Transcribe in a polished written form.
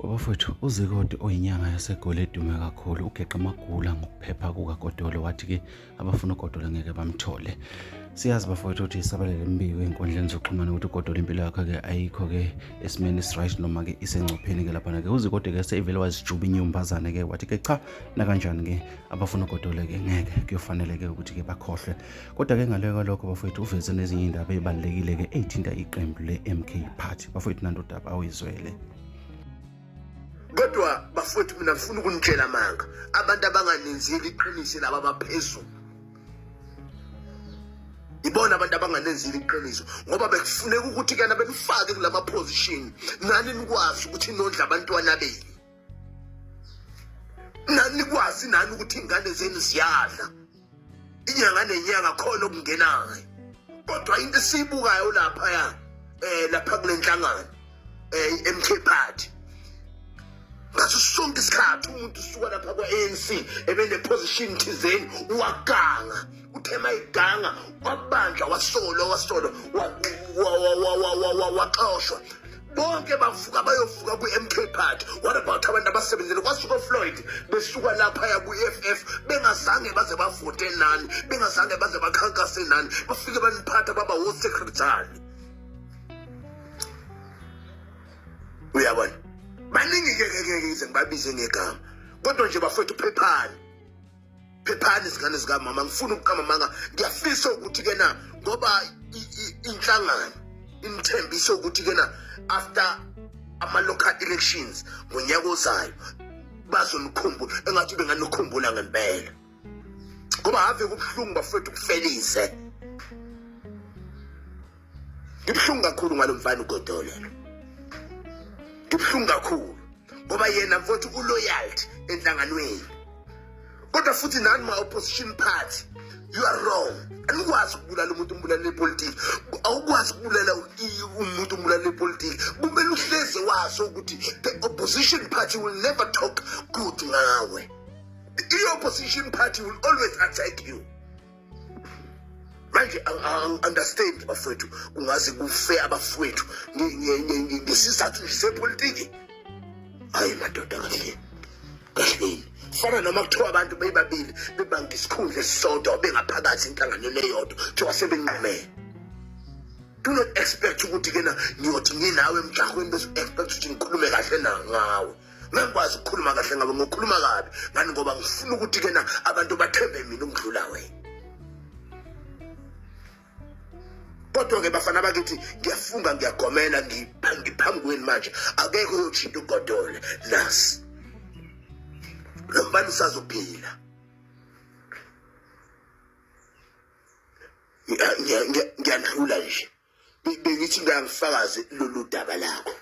Bafowethu uZikode oyinyanga yaseGoli edume kakhulu ugeqa amagula ngokuphepha kukaGodolo wathi ke abafuna uGodolo ngeke bamthole. Siyazi bafowethu ukuthi isabalele imbiko einkundleni zokuxhumana ukuthi uGodolo impilo yakhe ke ayikho ke esimeni right noma ke isengcopheni ke lapha ke uZikode ke sevele wazijuba inyumbazane ke wathi ke cha na kanjani ke abafuna uGodolo ke ngeke kuyofanele ke ukuthi ke bakhohlwe. Kodwa ke ngaleyo lokho bafowethu uveze nezinye indaba ezibalekile ke ezithinta iqembu leMK Party. Bafowethu nandodaba awizwele. Kodwa bafowethu mina ngifuna ukunitshela manga abantu abanganenzeli iqiniso laba abaphezulu. Ibona abantu abanganenzeli iqiniso ngoba bekufuneka ukuthi kana benifake kulama position nani nikwazi ukuthi nondla abantwana benu. Nani nikwazi nani ukuthi ingane zenu ziyadla. Inyanga nenyanga khona okungenayo. Kodwa into esibukayo lapha lapha kulenhlangano MK Party. Ngaso sonke isikhathi umuntu usuka lapha kwa-ANC ebene position thizeni waganga uthema iganga wabandla wasolwa waxoshwa bonke bavuka bayovuka ku-MK Party. What about abantu abasebenzile kwasuka Floyd besuka lapha ku-EFF bengazange baze bavote nani bengazange baze bakhankase nani bafike baniphatha baba wo-secretary. Uyabona baningi ke ize ngibabize ngegama kodwa nje bafethu phephani izingane zika mama ngifuna ukukama manga ngiyafisa ukuthi ke na ngoba inhlangano inithembisa ukuthi ke na after ama local elections ngonyaka ozayo bazomkhumbula engathi benganokhumbula ngempela ngoba ave kubhlungu bafethu kufelise ngibhlungu kakhulu ngalomfana uGodolo. Ngibhlungu kakhulu ngoba yena mfowethu uloyalty enhlanganweni kodwa futhi nani ma opposition party you are wrong. Anikwazi ukubulala umuntu umbulala epolitiki awukwazi ukubulala umuntu umbulala epolitiki kumele uhleze wazi ukuthi the opposition party will never talk good ngawe. The opposition party will always attack you. Manje understand bafowethu kungaze kufe abafowethu ngesizathu sepolitiki. Hayi madoda kahle fana noma kuthiwa abantu bebabili bebanga isikhundla esisodwa bengaphakathi enhlanganweni eyodwa kuthiwa sebenqumene. Do not expect ukuthi kena ngiyothi nginawe emjahweni bese expect ukuthi ngikhulume kahle ngawe. Ngikwazi ukukhuluma kahle ngawe ngokukhuluma kabi ngani ngoba ngifuna ukuthi kena abantu bathembe mina ungidlula wena. Kodwa ke bafana bakithi ngiyafunga ngiyagomela ngiphambi kweni manje akekho uyothinta uGodolo nasi lo mbani usazophila. Ngiyandlula nje bengithi ngiyangifakaze lolu daba lakho